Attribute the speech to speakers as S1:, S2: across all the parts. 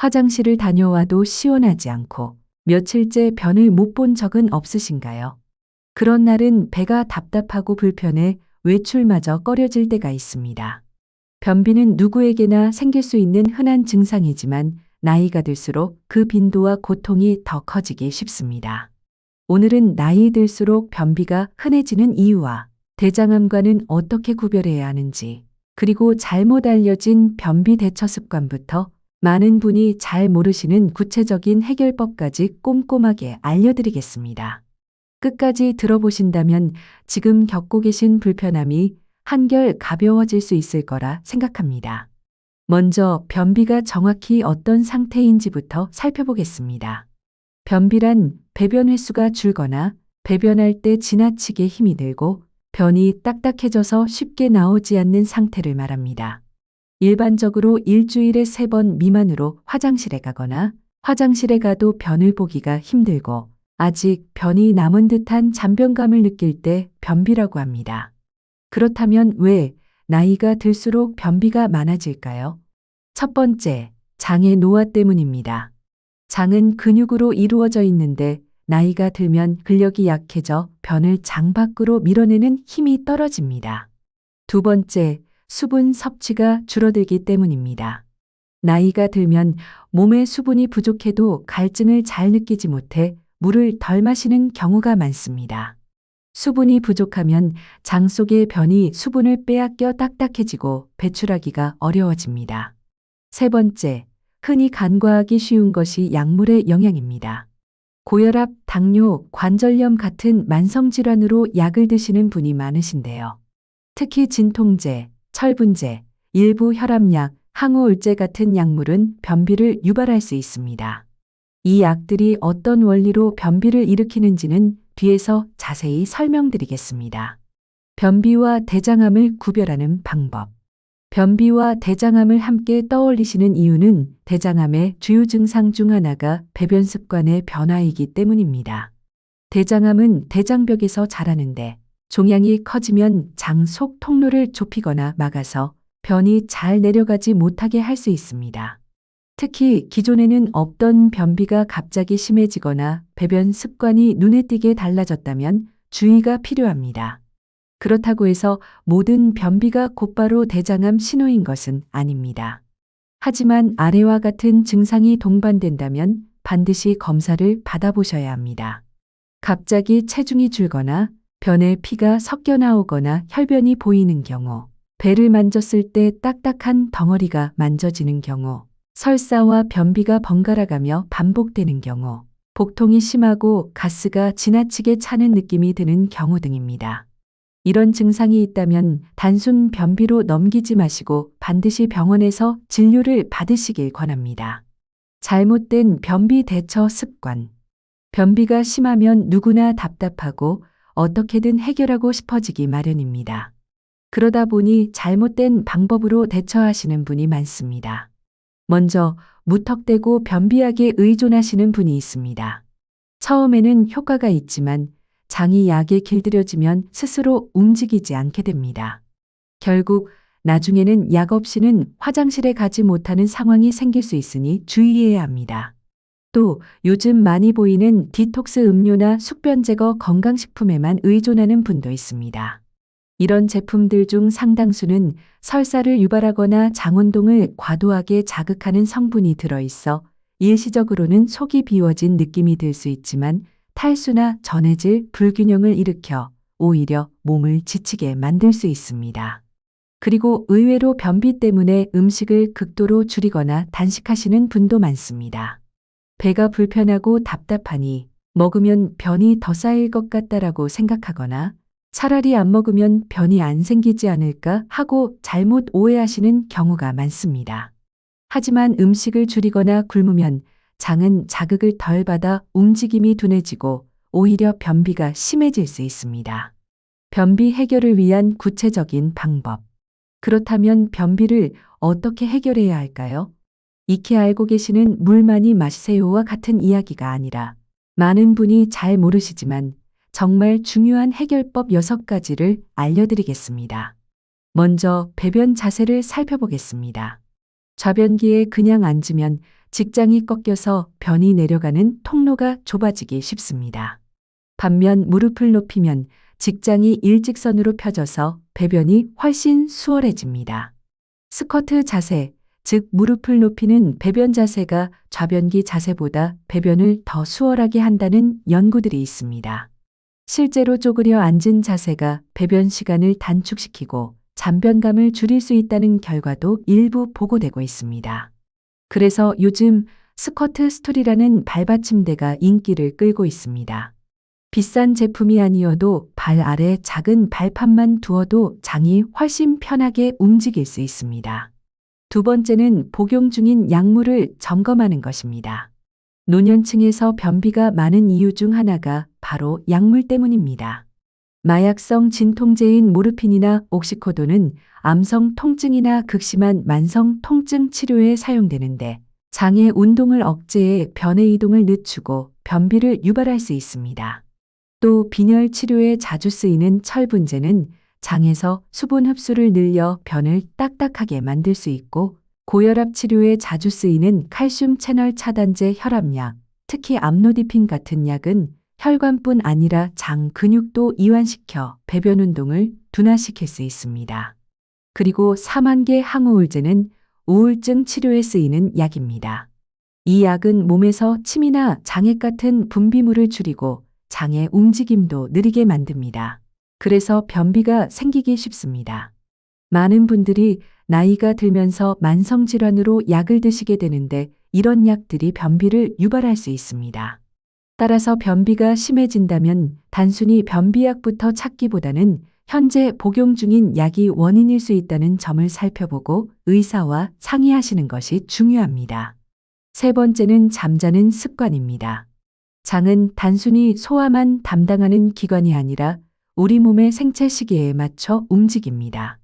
S1: 화장실을 다녀와도 시원하지 않고 며칠째 변을 못 본 적은 없으신가요? 그런 날은 배가 답답하고 불편해 외출마저 꺼려질 때가 있습니다. 변비는 누구에게나 생길 수 있는 흔한 증상이지만 나이가 들수록 그 빈도와 고통이 더 커지기 쉽습니다. 오늘은 나이 들수록 변비가 흔해지는 이유와 대장암과는 어떻게 구별해야 하는지, 그리고 잘못 알려진 변비 대처 습관부터 많은 분이 잘 모르시는 구체적인 해결법까지 꼼꼼하게 알려드리겠습니다. 끝까지 들어보신다면 지금 겪고 계신 불편함이 한결 가벼워질 수 있을 거라 생각합니다. 먼저 변비가 정확히 어떤 상태인지부터 살펴보겠습니다. 변비란 배변 횟수가 줄거나 배변할 때 지나치게 힘이 들고 변이 딱딱해져서 쉽게 나오지 않는 상태를 말합니다. 일반적으로 일주일에 3번 미만으로 화장실에 가거나 화장실에 가도 변을 보기가 힘들고 아직 변이 남은 듯한 잔변감을 느낄 때 변비라고 합니다. 그렇다면 왜 나이가 들수록 변비가 많아질까요? 첫 번째, 장의 노화 때문입니다. 장은 근육으로 이루어져 있는데 나이가 들면 근력이 약해져 변을 장 밖으로 밀어내는 힘이 떨어집니다. 두 번째, 수분 섭취가 줄어들기 때문입니다. 나이가 들면 몸에 수분이 부족해도 갈증을 잘 느끼지 못해 물을 덜 마시는 경우가 많습니다. 수분이 부족하면 장 속의 변이 수분을 빼앗겨 딱딱해지고 배출하기가 어려워집니다. 세 번째, 흔히 간과하기 쉬운 것이 약물의 영향입니다. 고혈압, 당뇨, 관절염 같은 만성질환으로 약을 드시는 분이 많으신데요. 특히 진통제, 철분제, 일부 혈압약, 항우울제 같은 약물은 변비를 유발할 수 있습니다. 이 약들이 어떤 원리로 변비를 일으키는지는 뒤에서 자세히 설명드리겠습니다. 변비와 대장암을 구별하는 방법. 변비와 대장암을 함께 떠올리시는 이유는 대장암의 주요 증상 중 하나가 배변 습관의 변화이기 때문입니다. 대장암은 대장벽에서 자라는데 종양이 커지면 장 속 통로를 좁히거나 막아서 변이 잘 내려가지 못하게 할 수 있습니다. 특히 기존에는 없던 변비가 갑자기 심해지거나 배변 습관이 눈에 띄게 달라졌다면 주의가 필요합니다. 그렇다고 해서 모든 변비가 곧바로 대장암 신호인 것은 아닙니다. 하지만 아래와 같은 증상이 동반된다면 반드시 검사를 받아보셔야 합니다. 갑자기 체중이 줄거나 변에 피가 섞여 나오거나 혈변이 보이는 경우, 배를 만졌을 때 딱딱한 덩어리가 만져지는 경우, 설사와 변비가 번갈아가며 반복되는 경우, 복통이 심하고 가스가 지나치게 차는 느낌이 드는 경우 등입니다. 이런 증상이 있다면 단순 변비로 넘기지 마시고 반드시 병원에서 진료를 받으시길 권합니다. 잘못된 변비 대처 습관. 변비가 심하면 누구나 답답하고 어떻게든 해결하고 싶어지기 마련입니다. 그러다 보니 잘못된 방법으로 대처하시는 분이 많습니다. 먼저 무턱대고 변비약에 의존하시는 분이 있습니다. 처음에는 효과가 있지만 장이 약에 길들여지면 스스로 움직이지 않게 됩니다. 결국 나중에는 약 없이는 화장실에 가지 못하는 상황이 생길 수 있으니 주의해야 합니다. 또 요즘 많이 보이는 디톡스 음료나 숙변 제거 건강식품에만 의존하는 분도 있습니다. 이런 제품들 중 상당수는 설사를 유발하거나 장운동을 과도하게 자극하는 성분이 들어있어 일시적으로는 속이 비워진 느낌이 들 수 있지만 탈수나 전해질 불균형을 일으켜 오히려 몸을 지치게 만들 수 있습니다. 그리고 의외로 변비 때문에 음식을 극도로 줄이거나 단식하시는 분도 많습니다. 배가 불편하고 답답하니 먹으면 변이 더 쌓일 것 같다라고 생각하거나 차라리 안 먹으면 변이 안 생기지 않을까 하고 잘못 오해하시는 경우가 많습니다. 하지만 음식을 줄이거나 굶으면 장은 자극을 덜 받아 움직임이 둔해지고 오히려 변비가 심해질 수 있습니다. 변비 해결을 위한 구체적인 방법. 그렇다면 변비를 어떻게 해결해야 할까요? 익히 알고 계시는 물 많이 마시세요와 같은 이야기가 아니라 많은 분이 잘 모르시지만 정말 중요한 해결법 6가지를 알려드리겠습니다. 먼저 배변 자세를 살펴보겠습니다. 좌변기에 그냥 앉으면 직장이 꺾여서 변이 내려가는 통로가 좁아지기 쉽습니다. 반면 무릎을 높이면 직장이 일직선으로 펴져서 배변이 훨씬 수월해집니다. 스쿼트 자세, 즉 무릎을 높이는 배변 자세가 좌변기 자세보다 배변을 더 수월하게 한다는 연구들이 있습니다. 실제로 쪼그려 앉은 자세가 배변 시간을 단축시키고 잔변감을 줄일 수 있다는 결과도 일부 보고되고 있습니다. 그래서 요즘 스쿼트 스툴이라는 발받침대가 인기를 끌고 있습니다. 비싼 제품이 아니어도 발 아래 작은 발판만 두어도 장이 훨씬 편하게 움직일 수 있습니다. 두 번째는 복용 중인 약물을 점검하는 것입니다. 노년층에서 변비가 많은 이유 중 하나가 바로 약물 때문입니다. 마약성 진통제인 모르핀이나 옥시코돈은 암성 통증이나 극심한 만성 통증 치료에 사용되는데 장의 운동을 억제해 변의 이동을 늦추고 변비를 유발할 수 있습니다. 또 빈혈 치료에 자주 쓰이는 철분제는 장에서 수분 흡수를 늘려 변을 딱딱하게 만들 수 있고 고혈압 치료에 자주 쓰이는 칼슘 채널 차단제 혈압약, 특히 암로디핀 같은 약은 혈관뿐 아니라 장 근육도 이완시켜 배변 운동을 둔화시킬 수 있습니다. 그리고 사만개 항우울제는 우울증 치료에 쓰이는 약입니다. 이 약은 몸에서 침이나 장액 같은 분비물을 줄이고 장의 움직임도 느리게 만듭니다. 그래서 변비가 생기기 쉽습니다. 많은 분들이 나이가 들면서 만성질환으로 약을 드시게 되는데 이런 약들이 변비를 유발할 수 있습니다. 따라서 변비가 심해진다면 단순히 변비약부터 찾기보다는 현재 복용 중인 약이 원인일 수 있다는 점을 살펴보고 의사와 상의하시는 것이 중요합니다. 세 번째는 잠자는 습관입니다. 장은 단순히 소화만 담당하는 기관이 아니라 우리 몸의 생체 시계에 맞춰 움직입니다.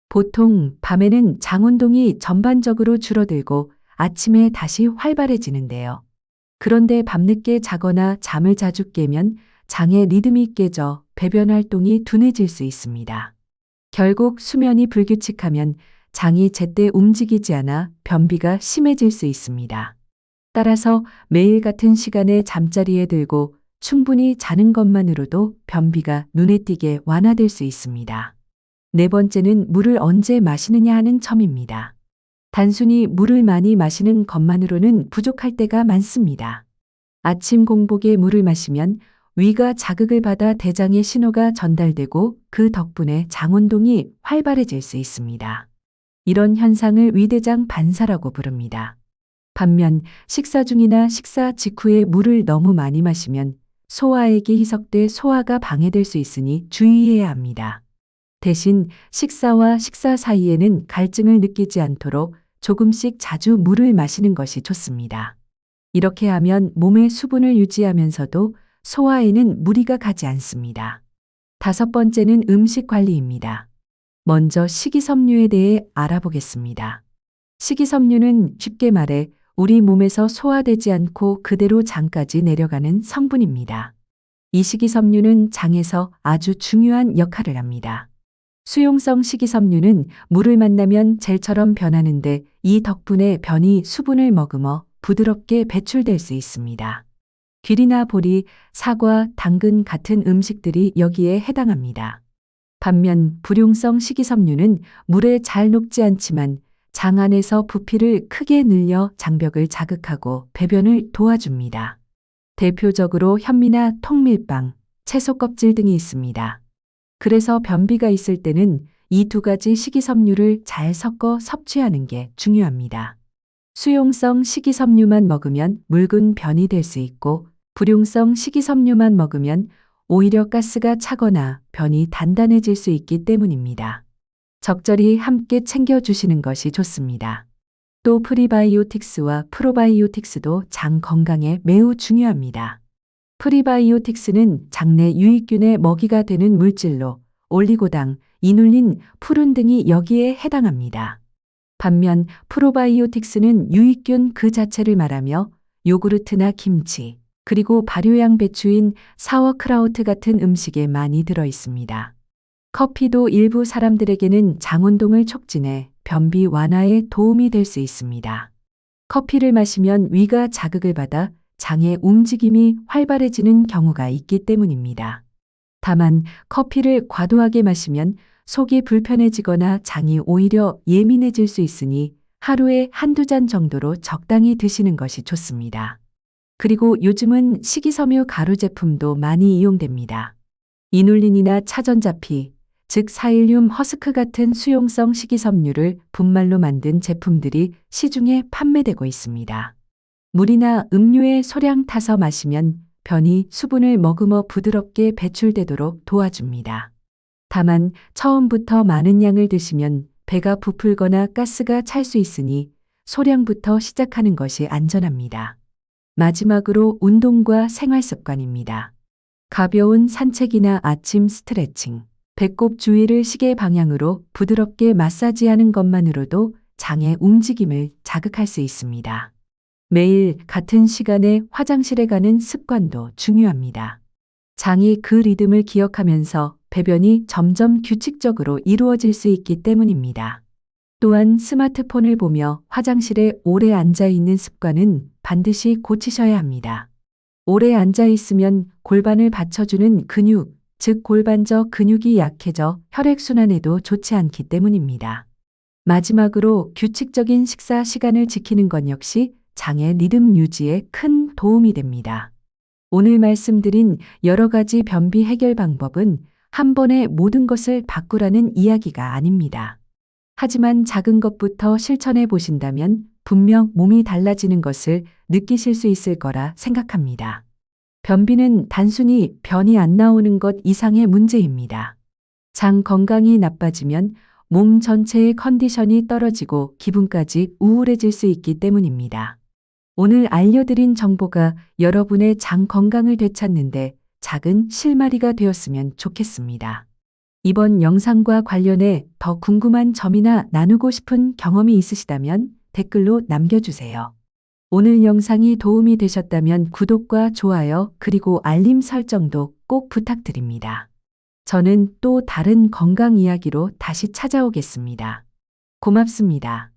S1: 보통 밤에는 장 운동이 전반적으로 줄어들고 아침에 다시 활발해지는데요. 그런데 밤늦게 자거나 잠을 자주 깨면 장의 리듬이 깨져 배변 활동이 둔해질 수 있습니다. 결국 수면이 불규칙하면 장이 제때 움직이지 않아 변비가 심해질 수 있습니다. 따라서 매일 같은 시간에 잠자리에 들고 충분히 자는 것만으로도 변비가 눈에 띄게 완화될 수 있습니다. 네 번째는 물을 언제 마시느냐 하는 점입니다. 단순히 물을 많이 마시는 것만으로는 부족할 때가 많습니다. 아침 공복에 물을 마시면 위가 자극을 받아 대장에 신호가 전달되고 그 덕분에 장 운동이 활발해질 수 있습니다. 이런 현상을 위대장 반사라고 부릅니다. 반면 식사 중이나 식사 직후에 물을 너무 많이 마시면 소화액이 희석돼 소화가 방해될 수 있으니 주의해야 합니다. 대신 식사와 식사 사이에는 갈증을 느끼지 않도록 조금씩 자주 물을 마시는 것이 좋습니다. 이렇게 하면 몸의 수분을 유지하면서도 소화에는 무리가 가지 않습니다. 다섯 번째는 음식 관리입니다. 먼저 식이섬유에 대해 알아보겠습니다. 식이섬유는 쉽게 말해 우리 몸에서 소화되지 않고 그대로 장까지 내려가는 성분입니다. 이 식이섬유는 장에서 아주 중요한 역할을 합니다. 수용성 식이섬유는 물을 만나면 젤처럼 변하는데 이 덕분에 변이 수분을 머금어 부드럽게 배출될 수 있습니다. 귀리나 보리, 사과, 당근 같은 음식들이 여기에 해당합니다. 반면 불용성 식이섬유는 물에 잘 녹지 않지만 장 안에서 부피를 크게 늘려 장벽을 자극하고 배변을 도와줍니다. 대표적으로 현미나 통밀빵, 채소 껍질 등이 있습니다. 그래서 변비가 있을 때는 이 두 가지 식이섬유를 잘 섞어 섭취하는 게 중요합니다. 수용성 식이섬유만 먹으면 묽은 변이 될 수 있고 불용성 식이섬유만 먹으면 오히려 가스가 차거나 변이 단단해질 수 있기 때문입니다. 적절히 함께 챙겨주시는 것이 좋습니다. 또 프리바이오틱스와 프로바이오틱스도 장 건강에 매우 중요합니다. 프리바이오틱스는 장내 유익균의 먹이가 되는 물질로 올리고당, 이눌린, 푸른 등이 여기에 해당합니다. 반면 프로바이오틱스는 유익균 그 자체를 말하며 요구르트나 김치, 그리고 발효양 배추인 사워크라우트 같은 음식에 많이 들어 있습니다. 커피도 일부 사람들에게는 장 운동을 촉진해 변비 완화에 도움이 될 수 있습니다. 커피를 마시면 위가 자극을 받아 장의 움직임이 활발해지는 경우가 있기 때문입니다. 다만 커피를 과도하게 마시면 속이 불편해지거나 장이 오히려 예민해질 수 있으니 하루에 한두 잔 정도로 적당히 드시는 것이 좋습니다. 그리고 요즘은 식이섬유 가루 제품도 많이 이용됩니다. 이눌린이나 차전자피, 즉 사일륨 허스크 같은 수용성 식이섬유를 분말로 만든 제품들이 시중에 판매되고 있습니다. 물이나 음료에 소량 타서 마시면 변이 수분을 머금어 부드럽게 배출되도록 도와줍니다. 다만 처음부터 많은 양을 드시면 배가 부풀거나 가스가 찰 수 있으니 소량부터 시작하는 것이 안전합니다. 마지막으로 운동과 생활 습관입니다. 가벼운 산책이나 아침 스트레칭, 배꼽 주위를 시계 방향으로 부드럽게 마사지하는 것만으로도 장의 움직임을 자극할 수 있습니다. 매일 같은 시간에 화장실에 가는 습관도 중요합니다. 장이 그 리듬을 기억하면서 배변이 점점 규칙적으로 이루어질 수 있기 때문입니다. 또한 스마트폰을 보며 화장실에 오래 앉아 있는 습관은 반드시 고치셔야 합니다. 오래 앉아 있으면 골반을 받쳐주는 근육, 즉 골반저 근육이 약해져 혈액순환에도 좋지 않기 때문입니다. 마지막으로 규칙적인 식사 시간을 지키는 것 역시 장의 리듬 유지에 큰 도움이 됩니다. 오늘 말씀드린 여러 가지 변비 해결 방법은 한 번에 모든 것을 바꾸라는 이야기가 아닙니다. 하지만 작은 것부터 실천해 보신다면 분명 몸이 달라지는 것을 느끼실 수 있을 거라 생각합니다. 변비는 단순히 변이 안 나오는 것 이상의 문제입니다. 장 건강이 나빠지면 몸 전체의 컨디션이 떨어지고 기분까지 우울해질 수 있기 때문입니다. 오늘 알려드린 정보가 여러분의 장 건강을 되찾는데 작은 실마리가 되었으면 좋겠습니다. 이번 영상과 관련해 더 궁금한 점이나 나누고 싶은 경험이 있으시다면 댓글로 남겨주세요. 오늘 영상이 도움이 되셨다면 구독과 좋아요 그리고 알림 설정도 꼭 부탁드립니다. 저는 또 다른 건강 이야기로 다시 찾아오겠습니다. 고맙습니다.